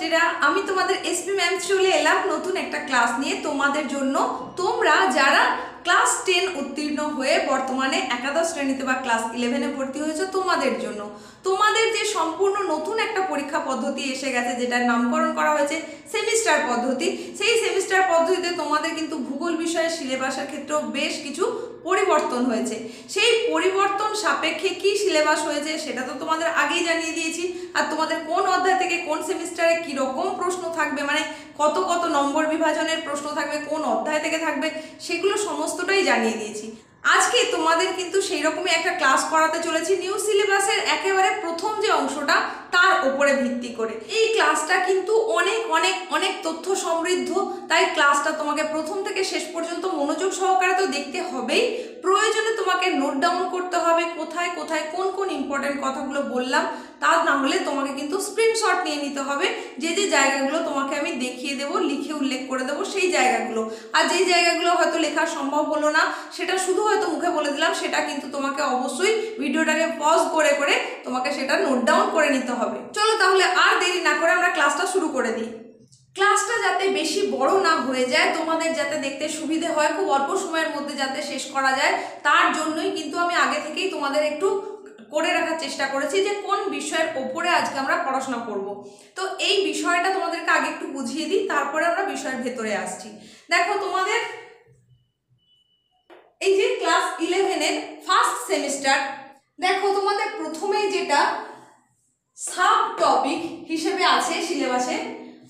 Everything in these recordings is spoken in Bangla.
ছাত্রছাত্রীরা, আমি তোমাদের এসপি ম্যাম চলে এলাম নতুন একটা ক্লাস নিয়ে তোমাদের জন্য। তোমরা যারা ক্লাস 10 উত্তীর্ণ হয়ে বর্তমানে একাদশ শ্রেণীতে বা ক্লাস 11-এ ভর্তি হয়েছে, তোমাদের জন্য তোমাদের যে সম্পূর্ণ নতুন একটা পরীক্ষা পদ্ধতি এসে গেছে, যেটার নামকরণ করা হয়েছে সেমিস্টার পদ্ধতি। সেই সেমিস্টার পদ্ধতিতে তোমাদের কিন্তু ভূগোল বিষয়ের সিলেবাসের ক্ষেত্রেও বেশ কিছু পরিবর্তন হয়েছে। সেই পরিবর্তন সাপেক্ষে কি সিলেবাস হয়েছে সেটা তো তোমাদের আগেই জানিয়ে দিয়েছি। আর তোমাদের কোন অধ্যায় থেকে কোন সেমিস্টারে কি রকম প্রশ্ন থাকবে, মানে কত কত নম্বর বিভাজনের প্রশ্ন থাকবে, কোন অধ্যায় থেকে থাকবে, সেগুলো সমস্তটাই জানিয়ে দিয়েছি। আজকে তোমাদের কিন্তু সেই রকমই একটা ক্লাস করাতে চলেছি নিউ সিলেবাসের একেবারে প্রথম যে অংশটা তার উপরে ভিত্তি করে। এই ক্লাসটা কিন্তু অনেক অনেক অনেক তথ্য সমৃদ্ধ, তাই ক্লাসটা তোমাকে প্রথম থেকে শেষ পর্যন্ত মনোযোগ সহকারে তো দেখতে হবেই। প্রয়োজনে তোমাকে নোট ডাউন করতে হবে কোথায় কোথায় কোন কোন ইম্পর্টেন্ট কথাগুলো বললাম, তা না হলে তোমাকে কিন্তু স্ক্রিনশট নিয়ে নিতে হবে। যে যে জায়গাগুলো তোমাকে আমি দেখিয়ে দেবো, লিখে উল্লেখ করে দেবো সেই জায়গাগুলো। আর যেই জায়গাগুলো হয়তো লেখা সম্ভব হলো না, সেটা শুধু হয়তো মুখে বলে দিলাম, সেটা কিন্তু তোমাকে অবশ্যই ভিডিওটাকে পজ করে করে তোমাকে সেটা নোট ডাউন করে নিতে হবে। চলো তাহলে আর দেরি না করে আমরা ক্লাসটা শুরু করে দিই। ক্লাসটা যাতে বেশি বড় না হয়ে যায়, তোমাদের যাতে দেখতে সুবিধে হয়, খুব অল্প সময়ের মধ্যে যাতে শেষ করা যায়, তার জন্যই কিন্তু আমি আগে থেকেই তোমাদের একটু করে রাখার চেষ্টা করেছি যে কোন বিষয়ের ওপরে আজকে আমরা পড়াশোনা করব। তো এই বিষয়টা তোমাদেরকে আগে একটু বুঝিয়ে দিই, তারপরে আমরা বিষয়ের ভেতরে আসছি। দেখো, তোমাদের এই যে ক্লাস 11-এর ফার্স্ট সেমিস্টার, দেখো তোমাদের প্রথমেই যেটা সাব টপিক হিসেবে আছে সিলেবাসে,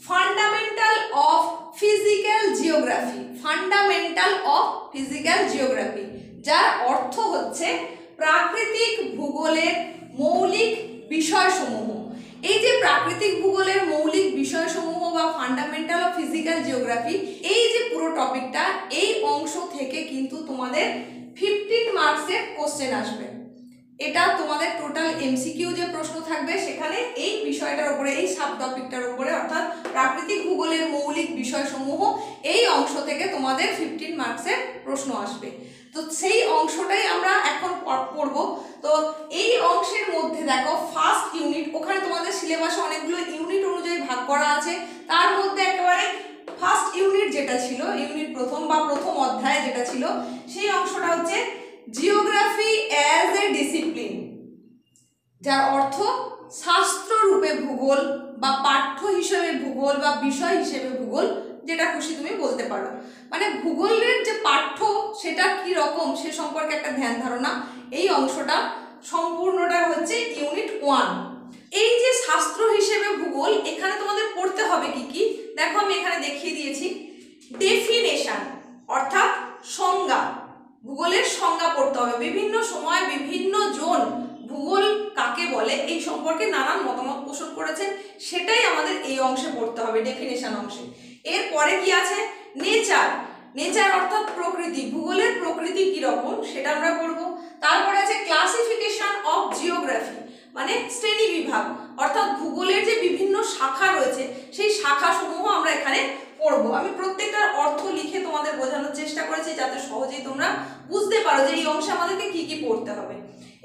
fundamental of physical geography. Fundamental of physical geography, যার অর্থ হচ্ছে প্রাকৃতিক ভূগোলের মৌলিক বিষয়সমূহ। এই যে প্রাকৃতিক ভূগোলের মৌলিক বিষয়সমূহ বা ফান্ডামেন্টাল অফ ফিজিক্যাল জিওগ্রাফি, এই যে পুরো টপিকটা, এই অংশ থেকে কিন্তু তোমাদের 15 মার্কসের কোশ্চেন আসবে। এটা তোমাদের টোটাল এমসিকিউ যে প্রশ্ন থাকবে, সেখানে এই বিষয়টার উপরে, এই সাব টপিকটার উপরে, অর্থাৎ প্রাকৃতিক ভূগোলের মৌলিক বিষয়সমূহ, এই অংশ থেকে তোমাদের 15 মার্কসের প্রশ্ন আসবে। তো সেই অংশটাই আমরা এখন পড়ব। তো এই অংশের মধ্যে দেখো ফার্স্ট ইউনিট, ওখানে তোমাদের সিলেবাসে অনেকগুলো ইউনিট অনুযায়ী ভাগ করা আছে। তার মধ্যে একেবারে ফার্স্ট ইউনিট যেটা ছিল, ইউনিট প্রথম বা প্রথম অধ্যায় যেটা ছিল, সেই অংশটা হচ্ছে জিওগ্রাফি অ্যাজ এ ডিসিপ্লিন, যার অর্থ শাস্ত্র রূপে ভূগোল বা পাঠ্য হিসেবে ভূগোল বা বিষয় হিসেবে ভূগোল, যেটা খুশি তুমি বলতে পারো। মানে ভূগোলের যে পাঠ্য সেটা কি রকম সে সম্পর্কে একটা ধ্যান ধারণা। এই অংশটা সম্পূর্ণটা হচ্ছে ইউনিট 1। এই যে শাস্ত্র হিসেবে ভূগোল, এখানে তোমাদের পড়তে হবে কি কি, দেখো আমি এখানে দেখিয়ে দিয়েছি। ডেফিনেশন অর্থাৎ সংজ্ঞা, ভূগোলের সংজ্ঞা পড়তে হবে। বিভিন্ন সময় বিভিন্ন জন ভূগোল কাকে বলে এই সম্পর্কে নানান মতামত পোষণ করেছেন, সেটাই আমাদের এই অংশে পড়তে হবে, ডেফিনেশন অংশে। এরপরে কি আছে, নেচার। নেচার অর্থাৎ প্রকৃতি, ভূগোলের প্রকৃতি কিরকম সেটা আমরা পড়ব। তারপরে আছে ক্লাসিফিকেশন অফ জিওগ্রাফি, মানে শ্রেণী বিভাগ, অর্থাৎ ভূগোলের যে বিভিন্ন শাখা রয়েছে সেই শাখাসমূহ আমরা এখানে পড়বো। আমি প্রত্যেকটার অর্থ লিখে তোমাদের বোঝানোর চেষ্টা করেছি, যাতে সহজেই তোমরা বুঝতে পারো যে এই অংশে আমাদেরকে কি কি পড়তে হবে।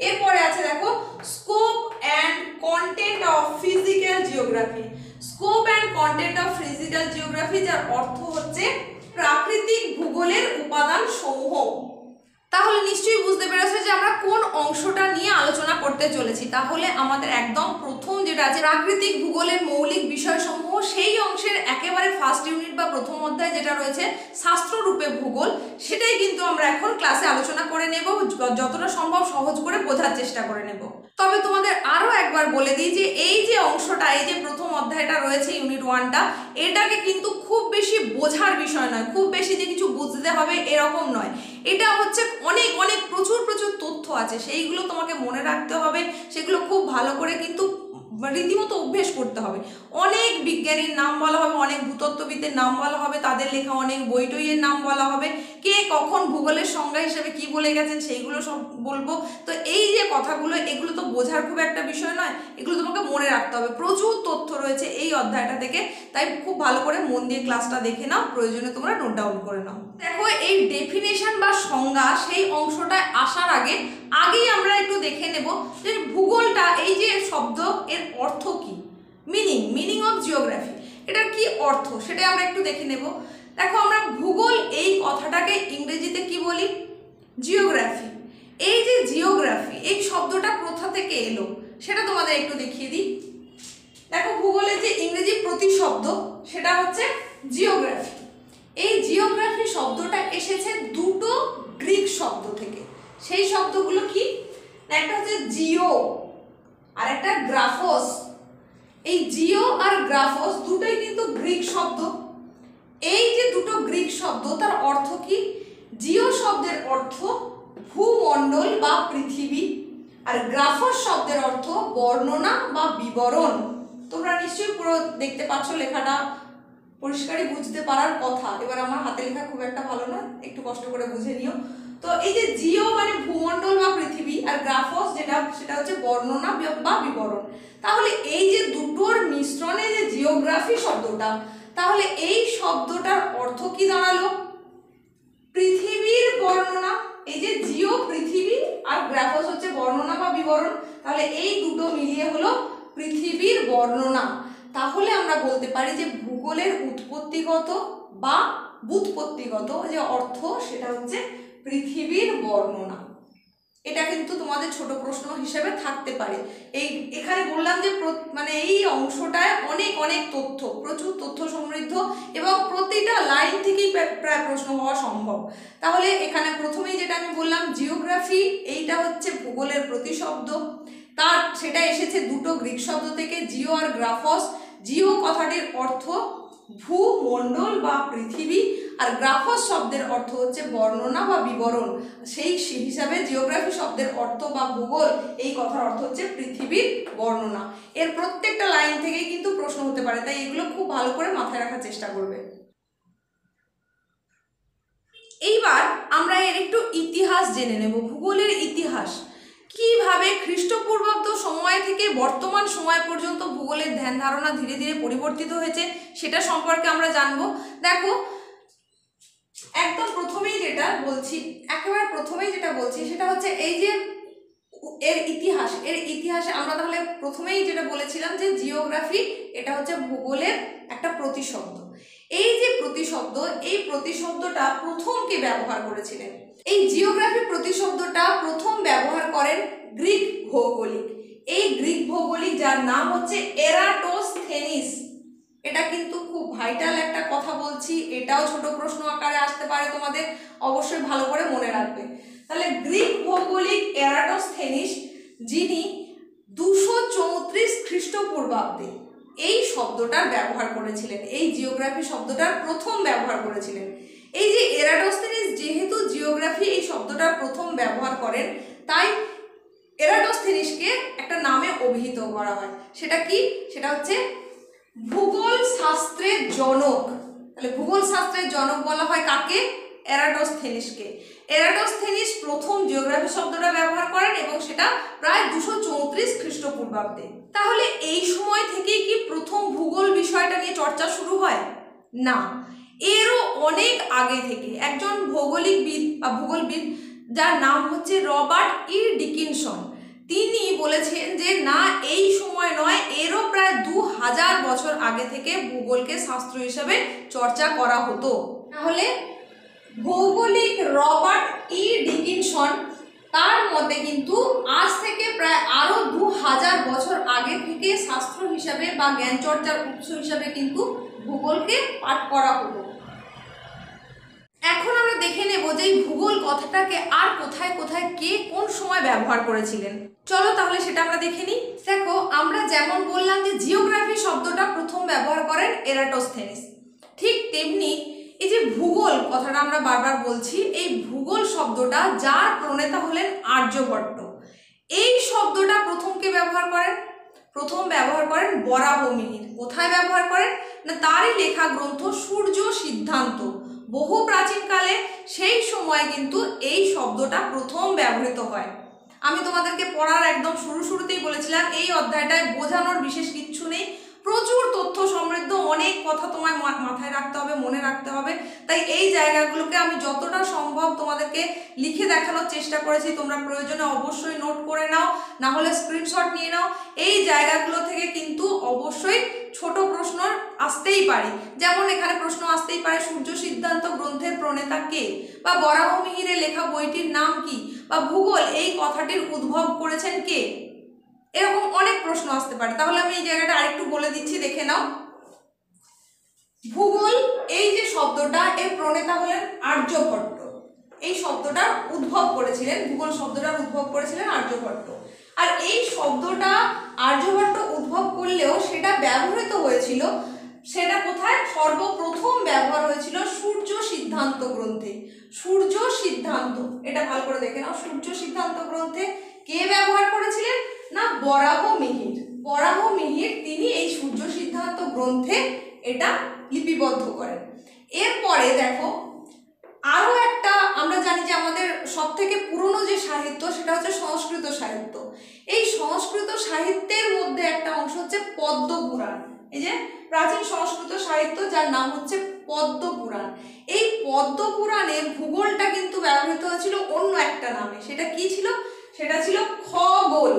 এরপরে আছে দেখো scope and content of physical geography. Scope and content of physical geography, যার অর্থ হচ্ছে প্রাকৃতিক ভূগোলের উপাদান সমূহ। তাহলে নিশ্চয়ই বুঝতে পেরেছো যে আমরা কোন অংশটা নিয়ে আলোচনা করতে চলেছি। তাহলে আমাদের একদম প্রথম যেটা আছে প্রাকৃতিক ভূগোলের মৌলিক বিষয়সমূহ, সেই অংশের একেবারে ফার্স্ট ইউনিট বা প্রথম অধ্যায় যেটা রয়েছে শাস্ত্ররূপে ভূগোল, সেটাই কিন্তু আমরা এখন ক্লাসে আলোচনা করে নেব, যতটা সম্ভব সহজ করে বোঝার চেষ্টা করে নেব। তবে তোমাদের আরও একবার বলে দিই যে এই যে অংশটা, এই যে প্রথম অধ্যায়টা রয়েছে ইউনিট 1টা, এটাকে কিন্তু খুব বেশি বোঝার বিষয় নয়, খুব বেশি যে কিছু বুঝতে হবে এরকম নয়। এটা হচ্ছে অনেক অনেক প্রচুর প্রচুর তথ্য আছে, সেইগুলো তোমাকে মনে রাখতে হবে, সেগুলো খুব ভালো করে কিন্তু রীতিমতো অভ্যেস করতে হবে। অনেক বিজ্ঞানীর নাম বলা হবে, অনেক ভূতত্ত্ববিদের নাম বলা হবে, তাদের লেখা অনেক বই টইয়ের নাম বলা হবে, কে কখন ভূগোলের সংজ্ঞা হিসেবে কি বলে গেছেন সেইগুলো সব বলবো। তো এই যে কথাগুলো, এগুলো তো বোঝার খুব একটা বিষয় নয়, এগুলো তোমাকে মনে রাখতে হবে। প্রচুর তথ্য রয়েছে এই অধ্যায়টা থেকে, তাই খুব ভালো করে মন দিয়ে ক্লাসটা দেখে নাও, প্রয়োজনে তোমরা নোট ডাউন করে নাও। দেখো এই ডেফিনেশন বা সংজ্ঞা, সেই অংশটায় আসার আগেই আমরা একটু দেখে নেব যে ভূগোলটা, এই যে শব্দ, এর অর্থ কি, মিনিং অফ জিওগ্রাফি। এটার কি অর্থ সেটাই আমরা একটু দেখে নেব। দেখো আমরা ভূগোল এই কথাটাকে ইংরেজিতে কি বলি? জিওগ্রাফি। এই যে জিওগ্রাফি এই শব্দটা কোথা থেকে এলো সেটা তোমাদের একটু দেখিয়ে দিই। দেখো ভূগোলের যে ইংরেজি প্রতিশব্দ সেটা হচ্ছে জিওগ্রাফি। এই জিওগ্রাফি শব্দটা এসেছে দুটো গ্রিক শব্দ থেকে। সেই শব্দগুলো কি? একটা হচ্ছে জিও আর একটা গ্রাফোস। এই জিও আর গ্রাফোস দুটোই কিন্তু গ্রিক শব্দ। এই যে দুটো গ্রিক শব্দ তার অর্থ কি? জিও শব্দের অর্থ ভূমণ্ডল বা পৃথিবী, আর গ্রাফোস শব্দের অর্থ বর্ণনা বা বিবরণ। তোমরা নিশ্চয়ই পুরো দেখতে পাচ্ছ, লেখাটা পরিষ্কারই বুঝতে পারার কথা। এবার আমার হাতে লেখা খুব একটা ভালো না, একটু কষ্ট করে বুঝে নিও। তো এই যে জিও মানে ভূমণ্ডল বা পৃথিবী, আর গ্রাফোস সেটা হচ্ছে বর্ণনা বা বিবরণ। তাহলে এই যে দুটোর মিশ্রণে যে জিওগ্রাফি শব্দটা, তাহলে এই শব্দটার অর্থ কি দাঁড়ালো? পৃথিবীর বর্ণনা। এই যে জিও পৃথিবী আর গ্রাফোস হচ্ছে বর্ণনা বা বিবরণ, তাহলে এই দুটো মিলিয়ে হলো পৃথিবীর বর্ণনা। তাহলে আমরা বলতে পারি যে ভূগোলের উৎপত্তিগত বা ব্যুৎপত্তিগত যে অর্থ সেটা হচ্ছে পৃথিবীর বর্ণনা। এটা কিন্তু তোমাদের ছোট প্রশ্ন হিসেবে থাকতে পারে। এখানে বললাম যে মানে এই অংশটায় অনেক অনেক তথ্য, প্রচুর তথ্য সমৃদ্ধ, এবং প্রতিটা লাইন থেকেই প্রায় প্রশ্ন হওয়া সম্ভব। তাহলে এখানে প্রথমেই যেটা আমি বললাম জিওগ্রাফি, এইটা হচ্ছে ভূগোলের প্রতিশব্দ। সেটা এসেছে দুটো গ্রিক শব্দ থেকে, জিও আর গ্রাফস। জিও কথাটির অর্থ ভূমণ্ডল বা পৃথিবী, আর গ্রাফস শব্দের অর্থ হচ্ছে বর্ণনা বা বিবরণ। সেই হিসাবে জিওগ্রাফি শব্দের অর্থ বা ভূগোল এই কথার অর্থ হচ্ছে পৃথিবীর বর্ণনা। এর প্রত্যেকটা লাইন থেকেই কিন্তু প্রশ্ন হতে পারে, তাই এগুলো খুব ভালো করে মাথায় রাখার চেষ্টা করবে। এইবার আমরা এর একটু ইতিহাস জেনে নেব, ভূগোলের ইতিহাস। কিভাবে খ্রিস্টপূর্বাব্দ সময় থেকে বর্তমান সময় পর্যন্ত ভূগোলের ধ্যান ধারণা ধীরে ধীরে পরিবর্তিত হয়েছে সেটা সম্পর্কে আমরা জানবো। দেখো একদম প্রথমেই যেটা বলছি, একেবারে প্রথমেই যেটা বলছি সেটা হচ্ছে এই যে এর ইতিহাসে আমরা তাহলে প্রথমেই যেটা বলেছিলাম যে জিওগ্রাফি এটা হচ্ছে ভূগোলের একটা প্রতিশব্দ। এই যে প্রতিশব্দ, এই প্রতিশব্দটা প্রথম কে ব্যবহার করেছিলেন? এই জিওগ্রাফি প্রতিশব্দটা প্রথম ব্যবহার করেন গ্রিক ভৌগোলিক। এই গ্রিক ভৌগোলিক যার নাম হচ্ছে এরাটোস্থেনিস। এটা কিন্তু খুব ভাইটাল একটা কথা বলছি, এটাও ছোট প্রশ্ন আকারে আসতে পারে, তোমাদের অবশ্যই ভালো করে মনে রাখবে। তাহলে গ্রিক ভৌগোলিক এরাটোস্থেনিস, যিনি 234 খ্রিস্টপূর্বাব্দে এই শব্দটার ব্যবহার করেছিলেন, এই জিওগ্রাফি শব্দটার প্রথম ব্যবহার করেছিলেন। এই যে এরাটোস্থেনিস যেহেতু জিওগ্রাফি এই শব্দটার প্রথম ব্যবহার করেন, তাই এরাটোস্থেনিসকে একটা নামে অভিহিত করা হয়। সেটা কি? সেটা হচ্ছে ভূগোল শাস্ত্রের জনক। তাহলে ভূগোল শাস্ত্রের জনক বলা হয় কাকে? এরাটোস্থেনিসকে। এরাটোস্থেনিস প্রথম জিওগ্রাফি শব্দটা ব্যবহার করেন এবং সেটা প্রায় 234 খ্রিস্টপূর্বাব্দে। তাহলে এই সময় থেকেই কি প্রথম ভূগোল বিষয়টা নিয়ে চর্চা শুরু হয়? না, এরও অনেক আগে থেকে একজন ভৌগোলিকবিদ বা ভূগোলবিদ যার নাম হচ্ছে রবার্ট ই ডিকিনসন, তিনি বলেছেন যে না, এই সময় নয়, এরও প্রায় 2000 বছর আগে থেকে ভূগোলকে শাস্ত্র হিসেবে চর্চা করা হতো। তাহলে ভৌগোলিক রবার্ট ই ডিকিনসন তার মতে কিন্তু আজ থেকে প্রায় আরো 2000 বছর আগে থেকে শাস্ত্র হিসাবে বা জ্ঞান চর্চার উৎস হিসাবে কিন্তু ভূগোলকে পাঠ করা হতো। এখন আমরা দেখে নেব যে এই ভূগোল কথাটাকে আর কোথায় কোথায় কে কোন সময় ব্যবহার করেছিলেন। চলো তাহলে সেটা আমরা দেখে নিই। দেখো আমরা যেমন বললাম যে জিওগ্রাফি শব্দটা প্রথম ব্যবহার করেন এরাটোস্থেনিস, ঠিক তেমনি এই যে ভূগোল কথাটা আমরা বারবার বলছি, এই ভূগোল শব্দটা যার প্রণেতা হলেন আর্যভট্ট। এই শব্দটা প্রথম কে ব্যবহার করেন? প্রথম ব্যবহার করেন বরাহমিহির। কোথায় ব্যবহার করেন? না, তারই লেখা গ্রন্থ সূর্য সিদ্ধান্ত। বহু প্রাচীনকালে সেই সময় কিন্তু এই শব্দটা প্রথম ব্যবহৃত হয়। আমি তোমাদেরকে পড়ার একদম শুরুতেই বলেছিলাম এই অধ্যায়টায় বোঝানোর বিশেষ কিচ্ছু নেই, প্রচুর তথ্য সমৃদ্ধ, অনেক কথা তোমায় মাথায় রাখতে হবে, মনে রাখতে হবে। তাই এই জায়গাগুলোকে আমি যতটা সম্ভব তোমাদেরকে লিখে দেখানোর চেষ্টা করেছি। তোমরা প্রয়োজনে অবশ্যই নোট করে নাও, না হলে স্ক্রিনশট নিয়ে নাও। এই জায়গাগুলো থেকে কিন্তু অবশ্যই ছোট প্রশ্ন আসতেই যেমন এখানে প্রশ্ন আসতেই পারে সূর্য সিদ্ধান্ত গ্রন্থের প্রণেতা কে, বা বরাহমিহিরে লেখা বইটির নাম কি, বা ভূগোল এই কথাটির উদ্ভব করেছেন কে, এরকম অনেক প্রশ্ন আসতে পারে। তাহলে আমি এই জায়গাটা আরেকটু বলে দিচ্ছি, দেখে নাও। ভূগোল এই যে শব্দটা, এর প্রণেতা হলেন আর্যভট্ট। এই শব্দটার উদ্ভব করেছিলেন, ভূগোল শব্দটার উদ্ভব করেছিলেন আর্যভট্ট। আর এই শব্দটা আর্যভট্ট উদ্ভব করলেও সেটা ব্যবহৃত হয়েছিল, সেটা কোথায় সর্বপ্রথম ব্যবহার হয়েছিল সূর্য সিদ্ধান্ত গ্রন্থে। সূর্য সিদ্ধান্ত, এটা ভালো করে দেখে নাও, সূর্য সিদ্ধান্ত গ্রন্থে কে ব্যবহার করেছিলেন না বরাহমিহির। বরাহমিহির তিনি এই সূর্য সিদ্ধান্ত গ্রন্থে এটা লিপিবদ্ধ করেন। এরপরে দেখো আরো একটা, আমরা জানি যে আমাদের সব থেকে পুরনো যে সাহিত্য সেটা হচ্ছে সংস্কৃত সাহিত্য। এই সংস্কৃত সাহিত্যের মধ্যে একটা অংশ হচ্ছে পদ্মপুরাণ। এই যে প্রাচীন সংস্কৃত সাহিত্য যার নাম হচ্ছে পদ্মপুরাণ। এই পদ্মপুরাণে ভূগোলটা কিন্তু ব্যবহৃত হয়েছিল অন্য একটা নামে। সেটা কি ছিল? সেটা ছিল খগোল।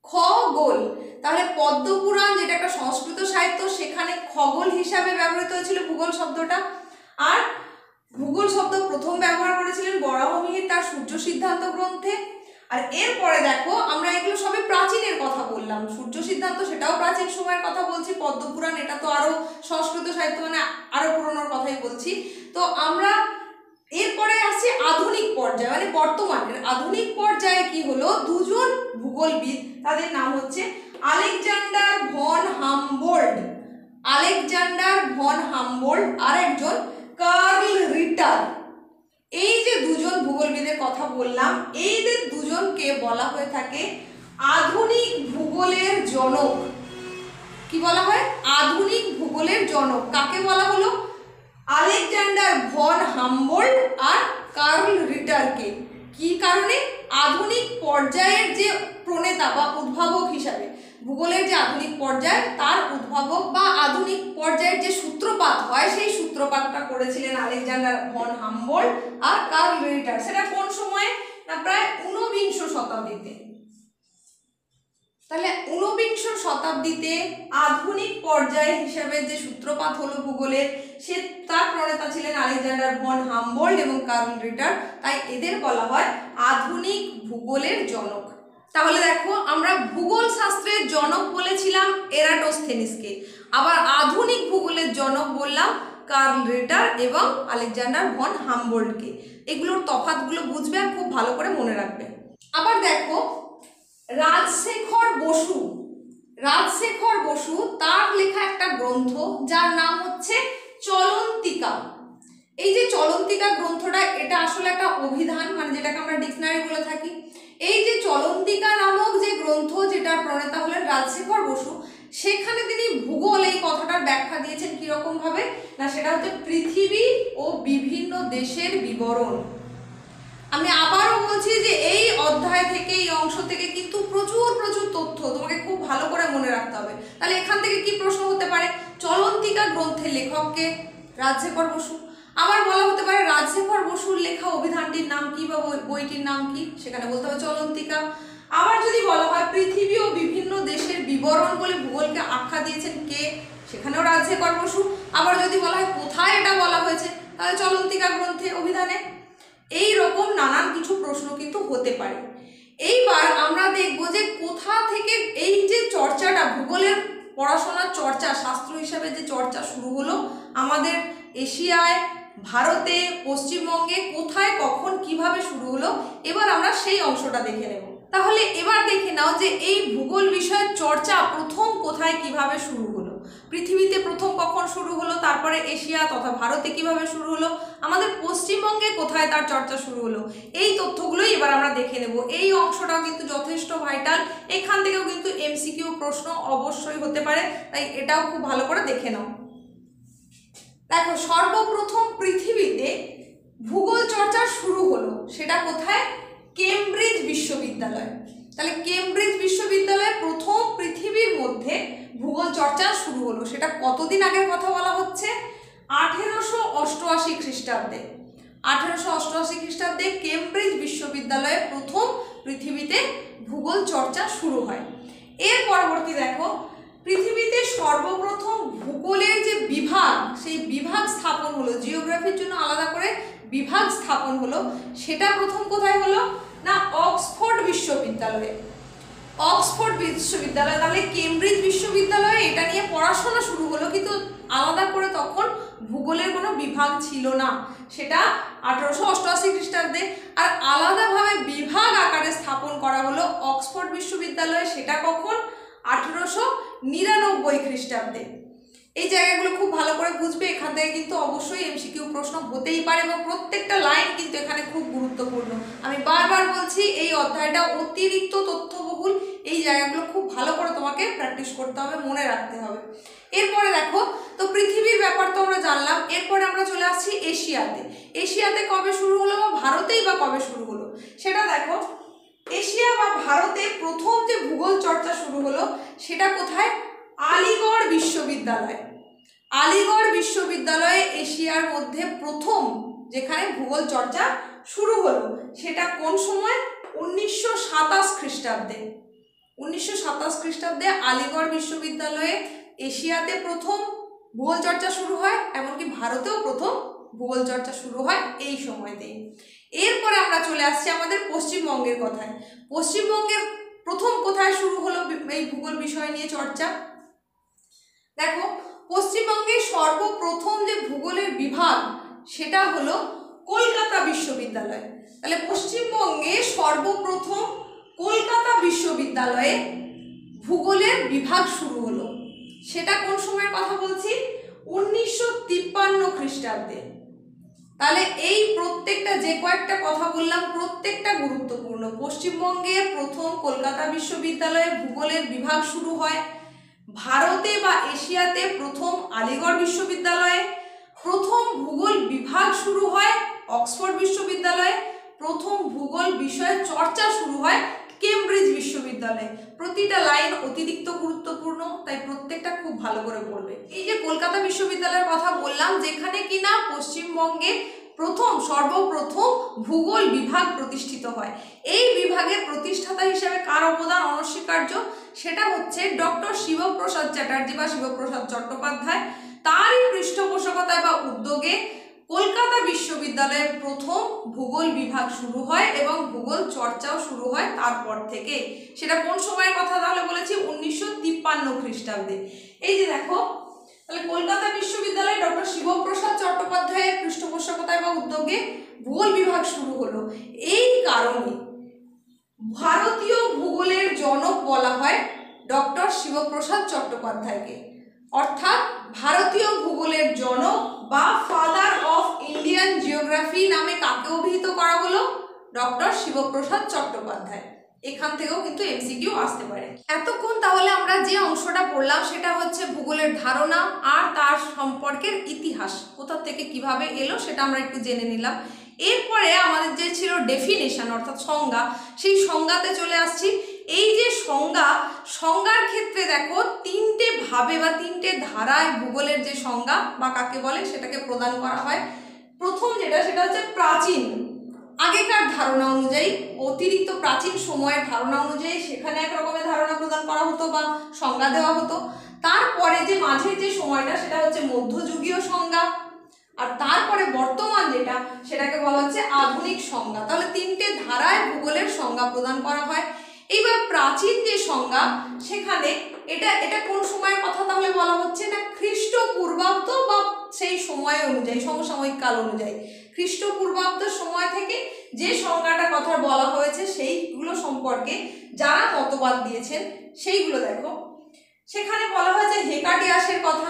খগোল। তাহলে পদ্মপুরাণ যেটা একটা সংস্কৃত সাহিত্য, সেখানে খগোল হিসাবে ব্যবহৃত হয়েছিল ভূগোল শব্দটা। আর ভূগোল শব্দ প্রথম ব্যবহার করেছিলেন বরাহমিহির তার সূর্য সিদ্ধান্ত গ্রন্থে। আর এরপরে দেখো আমরা এগুলো সবই প্রাচীনের কথা বললাম, সূর্য সিদ্ধান্ত সেটাও প্রাচীন সময়ের কথা বলছি, পদ্মপুরাণ এটা তো আরো সংস্কৃত সাহিত্য মানে আরো পুরনোর কথাই বলছি। তো আমরা এরপরে আসছি আধুনিক পর্যায়ে, মানে বর্তমানের আধুনিক পর্যায়ে কি হলো, দুজন ভূগোলবিদ, তাদের নাম হচ্ছে Alexander von Humboldt. Alexander von Humboldt আর একজন কার্ল রিটার। এই যে দুজন ভূগোলবিদের কথা বললাম, এইদের দুজনকে বলা হয়ে থাকে আধুনিক ভূগোলের জনক। কি বলা হয়? আধুনিক ভূগোলের জনক। কাকে বলা হলো? আলেকজান্ডার ভন হামবোল্ড আর কার্ল রিটারকে। কি কারণে? আধুনিক পর্যায়ের যে প্রণেতা বা উদ্ভাবক হিসাবে, ভূগোলের যে আধুনিক পর্যায় তার উদ্ভাবক বা আধুনিক পর্যায়ের যে সূত্রপাত হয়, সেই সূত্রপাতটা করেছিলেন আলেকজান্ডার ভন হামবোল্ড আর কার্ল রিটার। সেটা কোন সময়ে? না প্রায় ঊনবিংশ শতাব্দীতে। তাহলে ঊনবিংশ শতাব্দীতে আধুনিক পর্যায় হিসাবে যে সূত্রপাত হলো ভূগোলের, সে তার প্রণেতা ছিলেন আলেকজান্ডার ভন হামবোল্ড এবং কার্ল রিটার। তাই এদের বলা হয় আধুনিক ভূগোলের জনক। তাহলে দেখো আমরা ভূগোল শাস্ত্রের জনক বলেছিলাম এরাটোস্থেনিসকে, আবার আধুনিক ভূগোলের জনক বললাম কার্ল রিটার এবং আলেকজান্ডার ভন হামবোল্ডকে। এগুলোর তফাৎগুলো বুঝবে আর খুব ভালো করে মনে রাখবে। আবার দেখো রাজশেখর বসু, রাজশেখর বসু তার লেখা একটা গ্রন্থ যার নাম হচ্ছে চলন্তিকা। এই যে চলন্তিকা গ্রন্থটা, এটা আসলে একটা অভিধান, মানে যেটাকে আমরা ডিকশনারি বলে থাকি। এই যে চলন্তিকা নামক যে গ্রন্থ, যেটার প্রণেতা হলেন রাজশেখর বসু, সেখানে তিনি ভূগোল এই কথাটার ব্যাখ্যা দিয়েছেন কিরকম ভাবে, না সেটা হচ্ছে পৃথিবী ও বিভিন্ন দেশের বিবরণ। আমি আবারও বলছি যে এই অধ্যায় থেকে, এই অংশ থেকে কিন্তু প্রচুর প্রচুর তথ্য তোমাকে খুব ভালো করে মনে রাখতে হবে। তাহলে এখান থেকে কি প্রশ্ন হতে পারে? চলন্তিকা গ্রন্থের লেখককে? রাজশেখর বসু। আবার বলা হতে পারে রাজশেখর বসুর লেখা অভিধানটির নাম কি বা বইটির নাম কি? সেখানে বলতে হবে চলন্তিকা। আবার যদি বলা হয় পৃথিবী ও বিভিন্ন দেশের বিবরণ বলে ভূগোলকে আখ্যা দিয়েছেন কে? সেখানেও রাজশেখর বসু। আবার যদি বলা হয় কোথায় এটা বলা হয়েছে, তাহলে চলন্তিকা গ্রন্থে, অভিধানে। এই রকম নানান কিছু প্রশ্ন কিন্তু হতে পারে। এইবার আমরা দেখব যে কোথা থেকে এই যে চর্চাটা, ভূগোলের পড়াশোনার চর্চা, শাস্ত্র হিসাবে যে চর্চা শুরু হলো আমাদের এশিয়ায়, ভারতে, পশ্চিমবঙ্গে, কোথায়, কখন, কিভাবে শুরু হলো, এবার আমরা সেই অংশটা দেখে নেব। তাহলে এবার দেখে নাও যে এই ভূগোল বিষয়ের চর্চা প্রথম কোথায় কিভাবে শুরু হলো, পৃথিবীতে প্রথম কখন শুরু হলো, তারপরে এশিয়া তথা ভারতে কিভাবে শুরু হলো, আমাদের পশ্চিমবঙ্গে কোথায় তার চর্চা শুরু হলো, এই তথ্যগুলোই এবার আমরা দেখে নেব। এই অংশটাও কিন্তু যথেষ্ট ভাইটাল, এখান থেকেও কিন্তু এমসিকিউ প্রশ্ন অবশ্যই হতে পারে, তাই এটাও খুব ভালো করে দেখে নাও। দেখো সর্বপ্রথম পৃথিবীতে ভূগোল চর্চা শুরু হলো, সেটা কোথায়? কেমব্রিজ বিশ্ববিদ্যালয়। তাহলে কেমব্রিজ বিশ্ববিদ্যালয়ে প্রথম পৃথিবীর মধ্যে ভূগোল চর্চা শুরু হলো। সেটা কতদিন আগের কথা বলা হচ্ছে? 1888 খ্রিস্টাব্দে। 1888 খ্রিস্টাব্দে কেমব্রিজ বিশ্ববিদ্যালয়ে প্রথম পৃথিবীতে ভূগোল চর্চা শুরু হয়। এর পরবর্তী দেখো পৃথিবীতে সর্বপ্রথম ভূগোলের যে বিভাগ, হলো, জিওগ্রাফির জন্য আলাদা করে বিভাগ স্থাপন হলো, সেটা প্রথম কোথায় হলো না অক্সফোর্ড বিশ্ববিদ্যালয়ে। অক্সফোর্ড বিশ্ববিদ্যালয়, তাহলে কেমব্রিজ বিশ্ববিদ্যালয়ে এটা নিয়ে পড়াশোনা শুরু হলো, কিন্তু আলাদা করে তখন ভূগোলের কোনো বিভাগ ছিল না, সেটা 1888 খ্রিস্টাব্দে। আর আলাদাভাবে বিভাগ আকারে স্থাপন করা হলো অক্সফোর্ড বিশ্ববিদ্যালয়ে, সেটা কখন 1899 খ্রিস্টাব্দে। এই জায়গাগুলো খুব ভালো করে বুঝবে, এখান থেকে কিন্তু অবশ্যই এমসিকিউ প্রশ্ন হতেই পারে এবং প্রত্যেকটা লাইন কিন্তু এখানে খুব গুরুত্বপূর্ণ। আমি বারবার বলছি এই অধ্যায়টা অতিরিক্ত তথ্যবহুল, এই জায়গাগুলো খুব ভালো করে তোমাকে প্র্যাকটিস করতে হবে, মনে রাখতে হবে। এরপরে দেখো, তো পৃথিবীর ব্যাপার তো আমরা জানলাম, এরপরে আমরা চলে আসছি এশিয়াতে। এশিয়াতে কবে শুরু হলো বা ভারতেই বা কবে শুরু হলো সেটা দেখো। এশিয়া বা ভারতে প্রথম যে ভূগোল চর্চা শুরু হলো সেটা কোথায়, আলিগড় বিশ্ববিদ্যালয়। আলিগড় বিশ্ববিদ্যালয়ে এশিয়ার মধ্যে প্রথম যেখানে ভূগোল চর্চা শুরু হলো, সেটা কোন সময়, 1927 খ্রিস্টাব্দে। 1927 খ্রিস্টাব্দে আলিগড় বিশ্ববিদ্যালয়ে এশিয়াতে প্রথম ভূগোল চর্চা শুরু হয়, এমনকি ভারতেও প্রথম ভূগোল চর্চা শুরু হয় এই সময়তেই। এরপরে আমরা চলে আসছি আমাদের পশ্চিমবঙ্গের কথায়। পশ্চিমবঙ্গের প্রথম কোথায় শুরু হলো এই ভূগোল বিষয় নিয়ে চর্চা, দেখো পশ্চিমবঙ্গে সর্বপ্রথম যে ভূগোলের বিভাগ সেটা হলো কলকাতা বিশ্ববিদ্যালয়। তাহলে পশ্চিমবঙ্গে সর্বপ্রথম কলকাতা বিশ্ববিদ্যালয়ে ভূগোলের বিভাগ শুরু হলো, সেটা কোন সময়ের কথা বলছি, 1953 খ্রিস্টাব্দে। তাহলে এই প্রত্যেকটা যে কয়েকটা কথা বললাম প্রত্যেকটা গুরুত্বপূর্ণ। পশ্চিমবঙ্গে প্রথম কলকাতা বিশ্ববিদ্যালয়ে ভূগোলের বিভাগ শুরু হয়, ভারতে বা এশিয়াতে প্রথম আলিগড় বিশ্ববিদ্যালয়ে, প্রথম ভূগোল বিভাগ শুরু হয় অক্সফোর্ড বিশ্ববিদ্যালয়ে, প্রথম ভূগোল বিষয়ে চর্চা শুরু হয় কেমব্রিজ বিশ্ববিদ্যালয়ে। প্রতিটা লাইন অতিরিক্ত গুরুত্বপূর্ণ, তাই প্রত্যেকটা খুব ভালো করে পড়বে। এই যে কলকাতা বিশ্ববিদ্যালয়ের কথা বললাম, যেখানে কিনা পশ্চিমবঙ্গে সর্বপ্রথম ভূগোল বিভাগ প্রতিষ্ঠিত হয়, এই বিভাগের প্রতিষ্ঠাতা হিসেবে কার অবদান অনস্বীকার্য, সেটা হচ্ছে ডক্টর শিবপ্রসাদ চ্যাটার্জি বা শিবপ্রসাদ চট্টোপাধ্যায়। তারই পৃষ্ঠপোষকতায় বা উদ্যোগে কলকাতা বিশ্ববিদ্যালয়ে প্রথম ভূগোল বিভাগ শুরু হয় এবং ভূগোল চর্চাও শুরু হয় তারপর থেকে। সেটা কোন সময়ের কথা তাহলে বলেছি, 1953 খ্রিস্টাব্দে। এই যে দেখো, তাহলে কলকাতা বিশ্ববিদ্যালয়ে ডক্টর শিবপ্রসাদ চট্টোপাধ্যায়ের পৃষ্ঠপোষকতায় বা উদ্যোগে ভূগোল বিভাগ শুরু হলো। এই কারণে ভারতীয় ভূগোলের জনক বলা হয় ডক্টর শিবপ্রসাদ চট্টোপাধ্যায়কে, অর্থাৎ ভারতীয় ভূগোলের জনক বা ফাদার অফ ইন্ডিয়ান জিওগ্রাফি নামে কাকে অভিহিত করা হলো, ডক্টর শিবপ্রসাদ চট্টোপাধ্যায়। এখান থেকেও কিন্তু এমসিকিউ আসতে পারে। এতক্ষণ তাহলে আমরা যে অংশটা পড়লাম সেটা হচ্ছে ভূগোলের ধারণা আর তার সম্পর্কের ইতিহাস, কোথা থেকে কিভাবে এলো সেটা আমরা একটু জেনে নিলাম। এরপরে আমাদের যে ছিল ডেফিনেশন অর্থাৎ সংজ্ঞা, সেই সংজ্ঞাতে চলে আসছি। এই যে সংজ্ঞার ক্ষেত্রে দেখো তিনটে ভাবে বা তিনটে ধারায় ভূগোলের যে সংজ্ঞা বা কাকে বলে সেটাকে প্রদান করা হয়। প্রথম সেটা হচ্ছে প্রাচীন, আগেকার ধারণা অনুযায়ী, অতিরিক্ত প্রাচীন সময়ের ধারণা অনুযায়ী সেখানে এক রকমের ধারণা প্রদান করা হতো বা সংজ্ঞা দেওয়া হতো। তারপরে যে মাঝের যে সময়টা সেটা হচ্ছে মধ্যযুগীয় সংজ্ঞা, আর তারপরে বর্তমান সেটাকে বলা হচ্ছে আধুনিক সংজ্ঞা। তাহলে তিনটে ধারায় ভূগোলের সংজ্ঞা প্রদান করা হয়। এইবার প্রাচীন যে সংজ্ঞা সেখানে এটা কোন সময়ের কথা তাহলে বলা হচ্ছে না, খ্রিস্টপূর্বাব্দ বা সেই সময় অনুযায়ী সমসাময়িক কাল অনুযায়ী খ্রিস্টপূর্বাব্দ সময় থেকে যে সংজ্ঞাটা কথা বলা হয়েছে সেইগুলো সম্পর্কে যারা মতবাদ দিয়েছেন সেইগুলো দেখো। সেখানে বলা হয়েছে হেকাটিয়াসের কথা,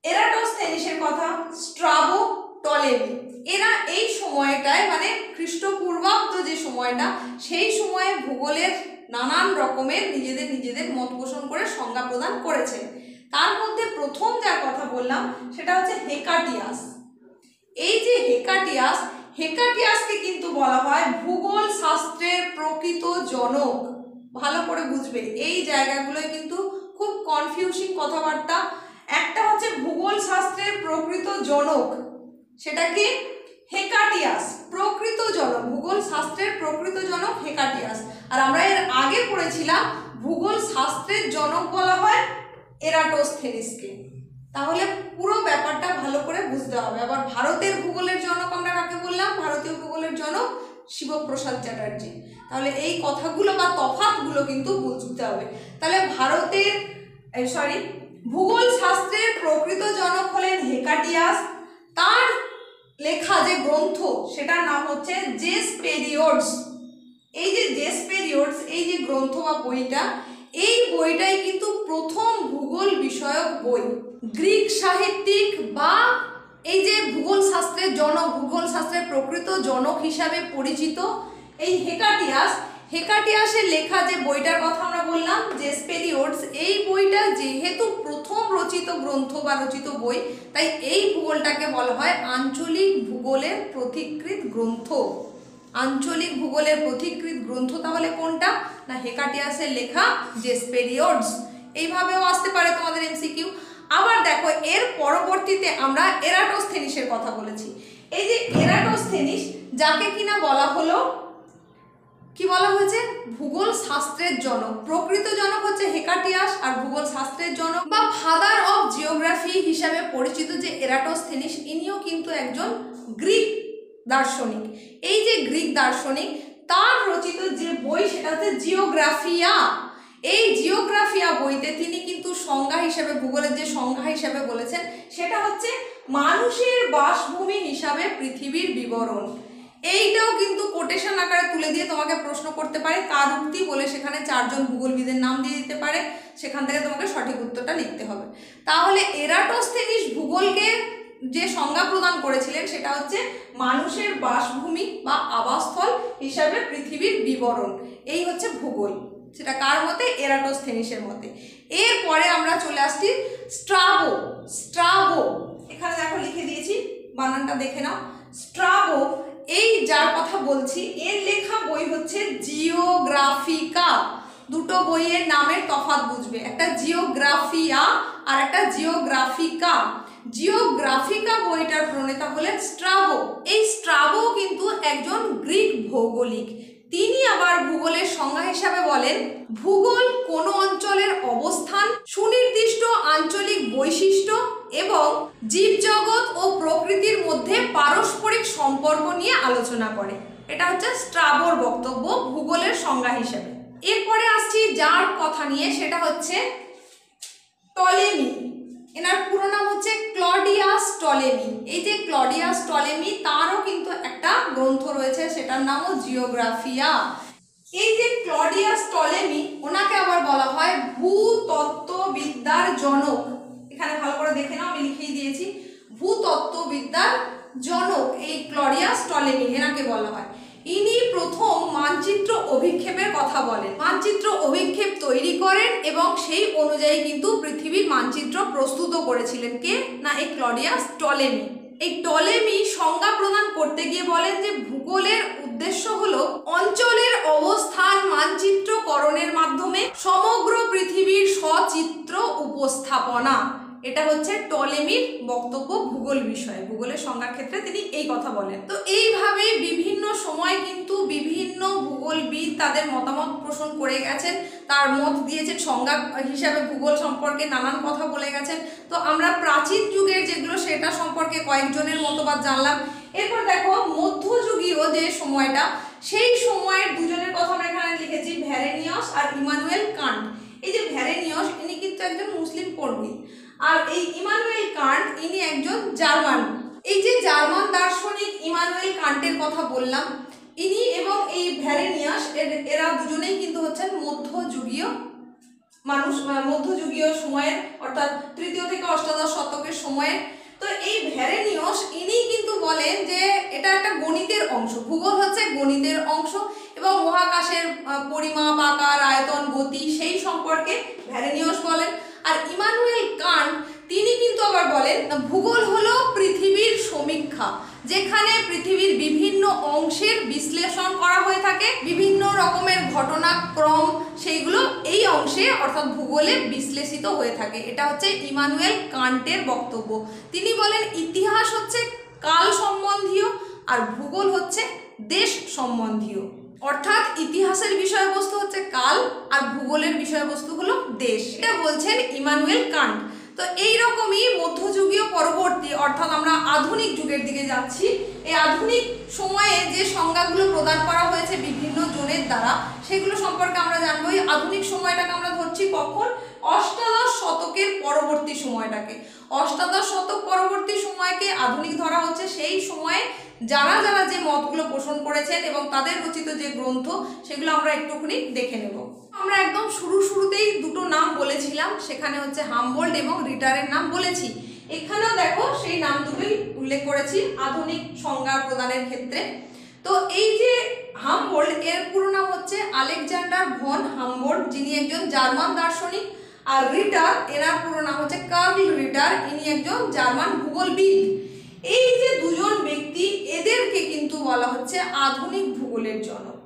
এরাটোস্থেনিসের কথা, স্ট্রাবো, টলেমি, এরা এই সময়টায় মানে খ্রিস্টপূর্বাব্দ যে সময়টা সেই সময়ে ভূগোলের নানান রকমের নিজেদের মত পোষণ করে সংজ্ঞা প্রদান করেছেন। তার মধ্যে প্রথম যার কথা বললাম সেটা হচ্ছে হেকাটিয়াস। এই যে হেকাটিয়াসকে কিন্তু বলা হয় ভূগোল শাস্ত্রের প্রকৃত জনক। ভালো করে বুঝবে, এই জায়গাগুলোয় কিন্তু খুব কনফিউজিং কথাবার্তা। একটা হচ্ছে ভূগোল শাস্ত্রের প্রকৃত জনক, সেটা কি হেকাটিয়াস, প্রকৃত জনক, ভূগোল শাস্ত্রের প্রকৃত জনক হেকাটিয়াস। আর আমরা এর আগে পড়েছিলাম ভূগোল শাস্ত্রের জনক বলা হয় এরাটোস্থেনিসকে। তাহলে পুরো ব্যাপারটা ভালো করে বুঝতে হবে। আবার ভারতের ভূগোলের জনক আমরা কাকে বললাম? ভারতীয় ভূগোলের জনক শিবপ্রসাদ চ্যাটার্জি। তাহলে এই কথাগুলো বা তফাৎগুলো কিন্তু বুঝতে হবে। তাহলে ভারতের ভূগোল শাস্ত্রের প্রকৃত জনক হলেন হেকাটিয়াস। তার লেখা যে গ্রন্থ সেটার নাম হচ্ছে জেসপেরিওডস। এই যে জেসপেরিওডস, এই যে গ্রন্থ বা বইটা, এই বইটাই কিন্তু প্রথম ভূগোল বিষয়ক বই। গ্রিক সাহিত্যিক বা এই যে ভূগোল শাস্ত্রের জনক, ভূগোল শাস্ত্রের প্রকৃত জনক হিসাবে পরিচিত এই হেকাটিয়াসের লেখা যে বইটার কথা আমরা বললাম জেসপেরিওডস, এই বইটা যেহেতু প্রথম রচিত গ্রন্থ বা রচিত বই, তাই এই ভূগোলটাকে বলা হয় আঞ্চলিক ভূগোলের পথিকৃৎ গ্রন্থ। আঞ্চলিক ভূগোলের পথিকৃৎ গ্রন্থ তাহলে কোনটা? না, হেকাটিয়াসের লেখা জেসপেরিওডস। এইভাবেও আসতে পারে তোমাদের এমসিকিউ। আবার দেখো, এর পরবর্তীতে আমরা এরাটোস্থেনিসের কথা বলেছি। এই যে এরাটোস্থেনিস, যাকে কিনা বলা হলো, কি বলা হয়েছে? ভূগোল শাস্ত্রের জনক। প্রকৃত জনক হচ্ছে হেকাটিয়াস, আর ভূগোল শাস্ত্রের জনক বা ফাদার অফ জিওগ্রাফি হিসাবে পরিচিত যে এরাটোস্থেনিস, ইনিও কিন্তু একজন গ্রিক দার্শনিক। এই যে গ্রিক দার্শনিক, তার রচিত যে বই সেটা হচ্ছে জিওগ্রাফিয়া। এই জিওগ্রাফিয়া বইতে তিনি কিন্তু সংজ্ঞা হিসেবে, ভূগোলের যে সংজ্ঞা হিসেবে বলেছেন সেটা হচ্ছে মানুষের বাসভূমি হিসাবে পৃথিবীর বিবরণ। এইটাও কিন্তু কোটেশন আকারে তুলে দিয়ে তোমাকে প্রশ্ন করতে পারে, কার উক্তি বলে সেখানে 4 জন ভূগোলবিদের নাম দিয়ে দিতে পারে, সেখান থেকে তোমাকে সঠিক উত্তরটা লিখতে হবে। তাহলে এরাটোস্থেনিস ভূগোলকে যে সংজ্ঞা প্রদান করেছিলেন সেটা হচ্ছে মানুষের বাসভূমি বা আবাসস্থল হিসাবে পৃথিবীর বিবরণ। এই হচ্ছে ভূগোল, সেটা কার মতে? এরাটোস্থেনিসের মতে। এরপরে আমরা চলে আসছি স্ট্রাবো। এখানে দেখো লিখে দিয়েছি, বানানটা দেখে নাও। স্ট্রাবো, এই যার কথা বলছি, এর লেখা বই হচ্ছে জিওগ্রাফিকা। দুটো বইয়ের নামের তফাৎ বুঝবে, একটা জিওগ্রাফিয়া আর একটা জিওগ্রাফিকা। জিওগ্রাফিকা বইটার প্রণেতা হলেন স্ট্রাবো। এই স্ট্রাবো কিন্তু একজন গ্রিক ভৌগোলিক। তিনি আবার ভূগোলের সংজ্ঞা হিসাবে বলেন, ভূগোল কোনো অঞ্চলের অবস্থান, সুনির্দিষ্ট আঞ্চলিক বৈশিষ্ট্য এবং জীবজগৎ ও প্রকৃতির মধ্যে পারস্পরিক সম্পর্ক নিয়ে আলোচনা করে। এটা হচ্ছে স্ট্রাবোর বক্তব্য ভূগোলের সংজ্ঞা হিসেবে। এরপরে আসছি যার কথা নিয়ে, সেটা হচ্ছে টলেমি। এনার পুরো নাম হচ্ছে ক্লডিয়াস টলেমি। এই যে ক্লডিয়াস টলেমি, তারও কিন্তু একটা গ্রন্থ রয়েছে, সেটার নামও জিওগ্রাফিয়া। এই যে ক্লডিয়াস টলেমি, ওনাকে আবার বলা হয় ভূতত্ত্ববিদ্যার জনক। এখানে ভালো করে দেখে নাও, আমি লিখিয়ে দিয়েছি, ভূতত্ত্ববিদ্যার জনক এই ক্লডিয়াস টলেমি, এনাকে বলা হয়। ইনি প্রথম মানচিত্র অভিক্ষেপের কথা বলেন, মানচিত্র অভিক্ষেপ তৈরি করেন এবং সেই অনুযায়ী কিন্তু পৃথিবীর মানচিত্র প্রস্তুত করেছিলেন। কে? না, এই ক্লডিয়াস টলেমি। এই টলেমি সংজ্ঞা প্রদান করতে গিয়ে বলেন যে ভূগোলের উদ্দেশ্য হলো অঞ্চলের অবস্থান মানচিত্রকরণের মাধ্যমে সমগ্র পৃথিবীর সচিত্র উপস্থাপনা। এটা হচ্ছে টলেমির বক্তব্য ভূগোল বিষয়ে। ভূগোলের সংজ্ঞার ক্ষেত্রে তিনি এই কথা বলেন। তো এইভাবে বিভিন্ন সময় কিন্তু বিভিন্ন ভূগোলবিদ তাদের মতামত পোষণ করে গেছেন, তার মত দিয়েছেন সংজ্ঞা হিসাবে ভূগোল সম্পর্কে নানান কথা বলে গেছেন। তো আমরা প্রাচীন যুগের যেগুলো সেটা সম্পর্কে কয়েকজনের মতবাদ জানলাম। এরপর দেখো মধ্যযুগীয় যে সময়টা, সেই সময়ের দুজনের কথা আমরা এখানে লিখেছি, ভ্যারেনিয়াস আর ইমানুয়েল কান্ট। এই যে ভ্যারেনিয়াস, ইনি কিন্তু একজন মুসলিম পণ্ডিত, আর এই ইমানুয়েল কান্ট, ইনি একজন জার্মান। এই যে জার্মান দার্শনিক ইমানুয়েল কান্টের কথা বললাম, ইনি এবং এই ভ্যারেনিয়াস, এরা দুজনেই কিন্তু হচ্ছেন মধ্যযুগীয় মানুষ, মধ্যযুগীয় সময়ের, অর্থাৎ 3য় থেকে অষ্টাদশ শতকের সময়ের। তো এই ভ্যারেনিয়াস, ইনি কিন্তু বলেন যে এটা একটা গণিতের অংশ, ভূগোল হচ্ছে গণিতের অংশ, এবং মহাকাশের পরিমাপ, আকার, আয়তন, গতি সেই সম্পর্কে ভ্যারেনিয়াস বলেন। আর ইমানুয়েল কান্ট, তিনি কিন্তু আবার বলেন ভূগোল হলো পৃথিবীর সমীক্ষা, যেখানে পৃথিবীর বিভিন্ন অংশের বিশ্লেষণ করা হয়ে থাকে, বিভিন্ন রকমের ঘটনাক্রম সেইগুলো এই অংশে অর্থাৎ ভূগোলে বিশ্লেষিত হয়ে থাকে। এটা হচ্ছে ইমানুয়েল কান্টের বক্তব্য। তিনি বলেন ইতিহাস হচ্ছে কাল সম্বন্ধীয় আর ভূগোল হচ্ছে দেশ সম্বন্ধীয়, অর্থাৎ ইতিহাসের বিষয়বস্তু হচ্ছে কাল আর ভূগোলের বিষয়বস্তু হলো দেশ। এটা বলছেন ইমানুয়েল কান্ট। তো এইরকমই মধ্যযুগীয় পরবর্তী অর্থাৎ আমরা আধুনিক যুগের দিকে যাচ্ছি। এই আধুনিক সময়ে যে সংজ্ঞাগুলো প্রদান করা হয়েছে বিভিন্ন জনের দ্বারা সেগুলো সম্পর্কে আমরা জানবো। এই আধুনিক সময়টাকে আমরা ধরছি কখন, অষ্টাদশ শতকের পরবর্তী সময়টাকে। অষ্টাদশ শতক পরবর্তী সময়কে আধুনিক ধরা হচ্ছে। সেই সময়ে যারা যারা যে মতগুলো পোষণ করেছেন এবং তাদের রচিত যে গ্রন্থ সেগুলো আমরা একটুখানি দেখে নেব। আমরা একদম শুরুতেই দুটো নাম বলেছিলাম, সেখানে হচ্ছে হামবোল্ড এবং রিটারের নাম বলেছি। এখানেও দেখো সেই নাম দুটোই উল্লেখ করেছি আধুনিক সংজ্ঞা প্রদানের ক্ষেত্রে। তো এই যে হামবোল্ড, এর পুরো নাম হচ্ছে আলেকজান্ডার ভন হামবোল্ড, যিনি একজন জার্মান দার্শনিক। আর রিটার, এনার পুরো নাম হচ্ছে কার্ল রিটার, ইনি একজন জার্মান ভূগোলবিদ। এই যে দুজন ব্যক্তি, এদেরকে কিন্তু বলা হচ্ছে আধুনিক ভূগোলের জনক।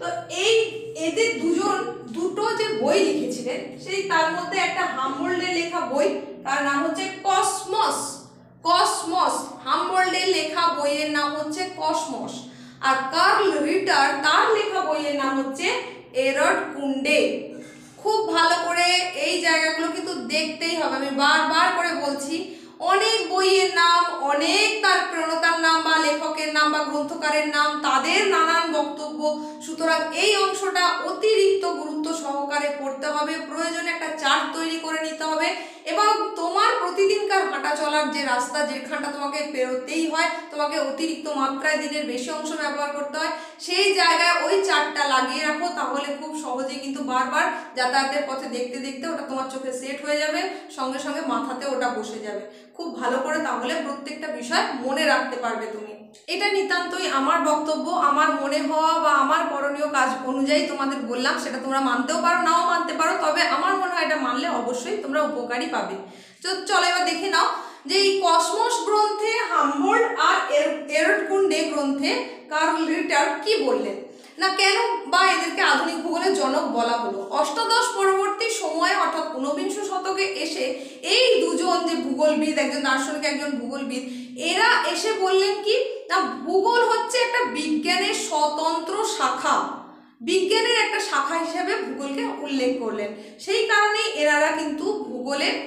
তো এই এদের দুটো যে বই লিখেছিলেন, সেই তার মধ্যে একটা হামবোল্ডের লেখা বই, তার নাম হচ্ছে কসমস। হামবোল্ডের লেখা বইয়ের নাম হচ্ছে কসমস। আর কার্ল রিটার, তার লেখা বইয়ের নাম হচ্ছে এরডকুন্ডে। খুব ভালো করে এই জায়গাগুলো কিন্তু দেখতেই হবে, আমি বারবার করে বলছি। অনেক বইয়ের নাম, অনেক তার প্রণেতার নাম বা লেখকের নাম বা গ্রন্থকারের নাম, তাদের নানান বক্তব্য, সুতরাং এই অংশটা অতিরিক্ত গুরুত্ব সহকারে পড়তে হবে। প্রয়োজনে একটা চার্ট তৈরি করে নিতে হবে এবং তোমার প্রতিদিনকার হাঁটা চলার যে রাস্তা, যেখানটা তোমাকে পেরোতেই হয়, তোমাকে অতিরিক্ত মাত্রায় দিনের বেশি অংশ ব্যবহার করতে হয়, সেই জায়গায় ওই চার্টটা লাগিয়ে রাখো। তাহলে খুব সহজেই কিন্তু বারবার যাতায়াতের পথে দেখতে দেখতে ওটা তোমার চোখে সেট হয়ে যাবে, সঙ্গে সঙ্গে মাথাতে ওটা বসে যাবে খুব ভালো করে। তাহলে প্রত্যেকটা বিষয় মনে রাখতে পারবে তুমি। এটা নিতান্তই আমার বক্তব্য, আমার মনে হওয়া বা আমার করণীয় কাজ অনুযায়ী তোমাদের বললাম। সেটা তোমরা মানতেও পারো, নাও মানতে পারো, তবে আমার মনে হয় এটা মানলে অবশ্যই তোমরা উপকারী পাবে। তো চলো এবার দেখে নাও যে এই কসমস গ্রন্থে হামবোল্ড আর এরডকুন্ডে গ্রন্থে কার্ল রিটার কি বললেন না, কেন বা এদেরকে আধুনিক ভূগোলের জনক বলা হলো। অষ্টাদশ পরবর্তী সময়ে অর্থাৎ ঊনবিংশ শতকে এসে এই দুজন যে ভূগোলবিদ, একজন দার্শনিক একজন ভূগোলবিদ, এরা এসে বললেন কি না, ভূগোল হচ্ছে একটা বিজ্ঞানের স্বতন্ত্র শাখা। বিজ্ঞানের একটা শাখা হিসেবে ভূগোলকে উল্লেখ করলেন। সেই কারণেই এনারা কিন্তু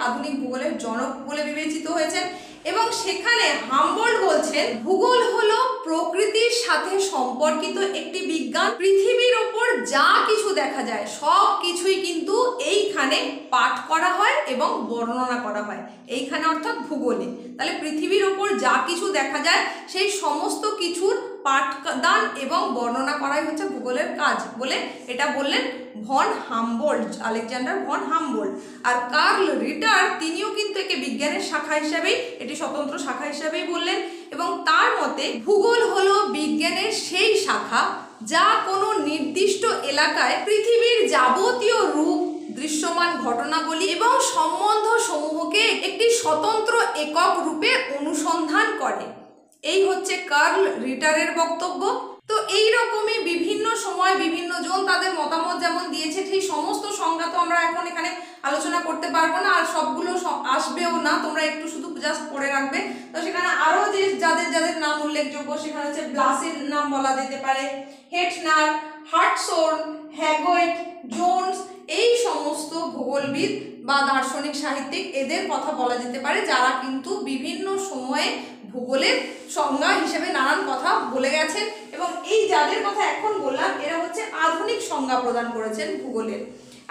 আধুনিক ভূগোলের জনক বলে বিবেচিত হয়েছেন। এবং সেখানে হামবোল্ড বলছেন ভূগোল হলো প্রকৃতির সাথে সম্পর্কিত একটি বিজ্ঞান। পৃথিবীর ওপর যা কিছু দেখা যায় সব কিছুই কিন্তু এইখানে পাঠ করা হয় এবং বর্ণনা করা হয়, এইখানে অর্থাৎ ভূগোলে। তাহলে পৃথিবীর ওপর যা কিছু দেখা যায় সেই সমস্ত কিছুর পাঠদান এবং বর্ণনা করাই হচ্ছে ভূগোলের কাজ বলে এটা বললেন von Humboldt, Alexander von Humboldt. আর কার্ল রিটার, তিনিও কিন্তু একে বিজ্ঞানের শাখা হিসাবেই, এটি স্বতন্ত্র শাখা হিসাবেই বললেন। এবং তার মতে ভূগোল হলো বিজ্ঞানের সেই শাখা যা কোনো নির্দিষ্ট এলাকায় পৃথিবীর যাবতীয় রূপ, দৃশ্যমান ঘটনাবলী এবং সম্বন্ধ সমূহকে একটি স্বতন্ত্র একক রূপে অনুসন্ধান করে। এই হচ্ছে কার্ল রিটারের বক্তব্য। তো এই রকমই বিভিন্ন সময় বিভিন্ন জন তাদের মতামত যেমন দিয়েছে, সেই সমস্ত সংজ্ঞা তো আমরা এখন এখানে আলোচনা করতে পারবো না, আর সবগুলো আসবেও না, তোমরা একটু শুধু জাস্ট পড়ে রাখবে। তো সেখানে আরো যে যাদের নাম উল্লেখযোগ্য, সেখানে হচ্ছে ব্লাসের নাম বলা যেতে পারে, হেটনার, হার্টসোর্ন, হ্যাগোয়েট, জোন্স, এই সমস্ত ভূগোলবিদ বা দার্শনিক সাহিত্যিক, এদের কথা বলা যেতে পারে, যারা কিন্তু বিভিন্ন সময়ে ভূগোলের সংজ্ঞা হিসেবে নানান কথা বলে গেছেন। এবং এই যাদের কথা এখন বললাম, এরা হচ্ছে আধুনিক সংজ্ঞা প্রদান করেছেন ভূগোলের।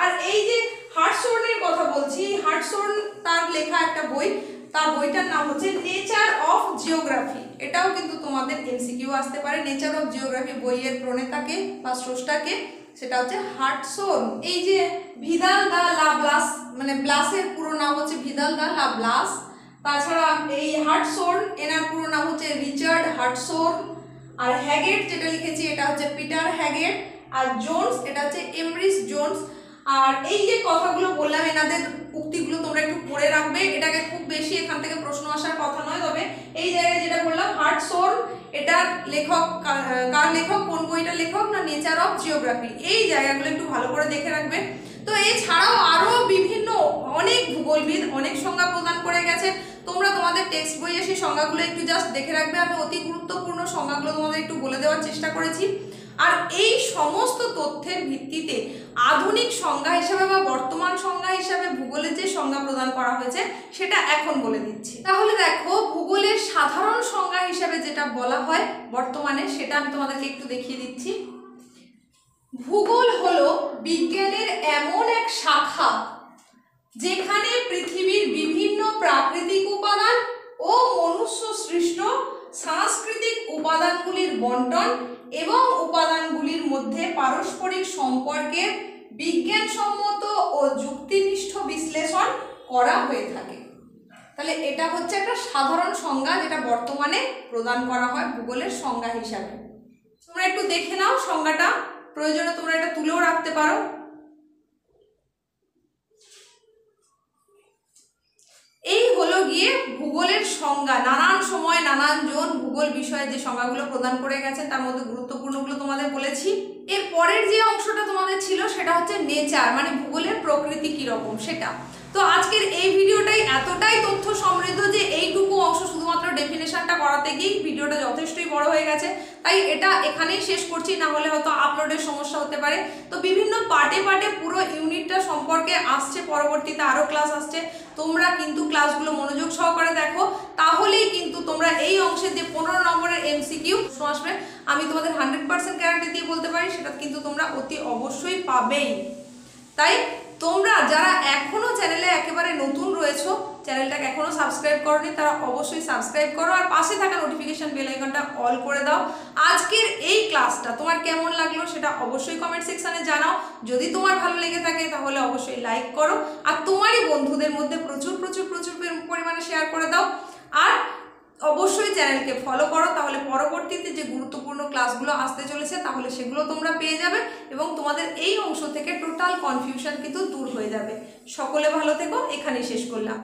আর এই যে হার্টসোর্নের কথা বলছি, হার্টসোর্ন তার লেখা একটা বই, তার বইটার নাম হচ্ছে নেচার অফ জিওগ্রাফি। এটাও কিন্তু তোমাদের এমসিকিউ আসতে পারে। নেচার অফ জিওগ্রাফি বইয়ের প্রণেতাকে বা স্রষ্টাকে, সেটা হচ্ছে হার্টসোর্ন। এই যে ভিদাল দা লা ব্লাস, মানে ব্লাসের পুরো নাম হচ্ছে ভিদাল দা লা ব্লাস। তাছাড়া এই হার্টসোর্ন, এনার পুরো নাম হচ্ছে রিচার্ড হার্টসোর্ন। আর হ্যাগেট যেটা লিখেছি এটা হচ্ছে পিটার হ্যাগেট। আর জোন্স, এটা হচ্ছে এমরিস জোন্স। আর এই যে কথাগুলো বললাম, এনাদের উক্তিগুলো তোমরা একটু পড়ে রাখবে। এটাকে খুব বেশি এখান থেকে প্রশ্ন আসার কথা নয়, তবে এই জায়গায় যেটা বললাম হার্টসোর্ন, এটার লেখক কার লেখক, কোন বইটার লেখক না নেচার অফ জিওগ্রাফি, এই জায়গাগুলো একটু ভালো করে দেখে রাখবে। তো এছাড়াও আরো বিভিন্ন অনেক ভূগোলবিদ অনেক সংজ্ঞা প্রদান করে গেছে। তোমরা তোমাদের টেক্সট বইয়ে সেই সংজ্ঞাগুলো একটু জাস্ট দেখে রাখবে। আমি অতি গুরুত্বপূর্ণ সংজ্ঞাগুলো তোমাদের একটু বলে দেওয়ার চেষ্টা করেছি। আর এই সমস্ত তথ্যের ভিত্তিতে আধুনিক সংজ্ঞা হিসাবে বা বর্তমান সংজ্ঞা হিসাবে ভূগোলের যে সংজ্ঞা প্রদান করা হয়েছে সেটা এখন বলে দিচ্ছি। তাহলে দেখো, ভূগোলের সাধারণ সংজ্ঞা হিসাবে যেটা বলা হয় বর্তমানে, সেটা আমি তোমাদেরকে একটু দেখিয়ে দিচ্ছি। ভূগোল হলো বিজ্ঞানের এমন এক শাখা যেখানে পৃথিবীর বিভিন্ন প্রাকৃতিক উপাদান ও মনুষ্য সৃষ্ট সাংস্কৃতিক উপাদানগুলির বন্টন এবং উপাদানগুলির মধ্যে পারস্পরিক সম্পর্কের বিজ্ঞানসম্মত ও যুক্তিনিষ্ঠ বিশ্লেষণ করা হয়ে থাকে। তাহলে এটা হচ্ছে একটা সাধারণ সংজ্ঞা যেটা বর্তমানে প্রদান করা হয় ভূগোলের সংজ্ঞা হিসাবে। তোমরা একটু দেখে নাও সংজ্ঞাটা, প্রয়োজনে তোমরা এটা তুলেও রাখতে পারো। এই হলো গিয়ে ভূগোলের সংজ্ঞা। নানান সময় নানান জন ভূগোল বিষয়ে যে সংজ্ঞাগুলো প্রদান করে গেছেন তার মধ্যে গুরুত্বপূর্ণগুলো তোমাদের বলেছি। এর পরের যে অংশটা তোমাদের ছিল সেটা হচ্ছে নেচার, মানে ভূগোলের প্রকৃতি কিরকম সেটা। তো আজকের এই ভিডিওটাই এতটাই তথ্য সমৃদ্ধ যে এইটুকু অংশ শুধুমাত্র ডেফিনেশনটা করাতে গিয়ে ভিডিওটা যথেষ্টই বড় হয়ে গেছে, তাই এটা এখানেই শেষ করছি, না হলে হয়তো আপলোডের সমস্যা হতে পারে। তো বিভিন্ন পার্টে পার্টে পুরো ইউনিটটা সম্পর্কে আসছে, পরবর্তীতে আরও ক্লাস আসছে। তোমরা কিন্তু ক্লাসগুলো মনোযোগ সহকারে দেখো, তাহলেই কিন্তু তোমরা এই অংশের যে 15 নম্বরের MCQ আসবে, আমি তোমাদের 100% গ্যারান্টি দিয়ে বলতে পারি সেটা কিন্তু তোমরা অতি অবশ্যই পাবেই। তাই তোমরা যারা এখনো চ্যানেলে একেবারে নতুন রয়েছো, চ্যানেলটাকে এখনো সাবস্ক্রাইব করোনি, তারা অবশ্যই সাবস্ক্রাইব করো আর পাশে থাকা নোটিফিকেশন বেল আইকনটা অল করে দাও। আজকের এই ক্লাসটা তোমার কেমন লাগলো সেটা অবশ্যই কমেন্ট সেকশনে জানাও। যদি তোমার ভালো লেগে থাকে তাহলে অবশ্যই লাইক করো আর তোমারই বন্ধুদের মধ্যে প্রচুর প্রচুর প্রচুর পরিমাণে শেয়ার করে দাও। আর অবশ্যই চ্যানেলকে ফলো করো, তাহলে পরবর্তীতে যে গুরুত্বপূর্ণ ক্লাসগুলো আসতে চলেছে তাহলে সেগুলো তোমরা পেয়ে যাবে এবং তোমাদের এই অংশ থেকে টোটাল কনফিউশন কিন্তু দূর হয়ে যাবে। সকলে ভালো থেকো, এখানেই শেষ করলাম।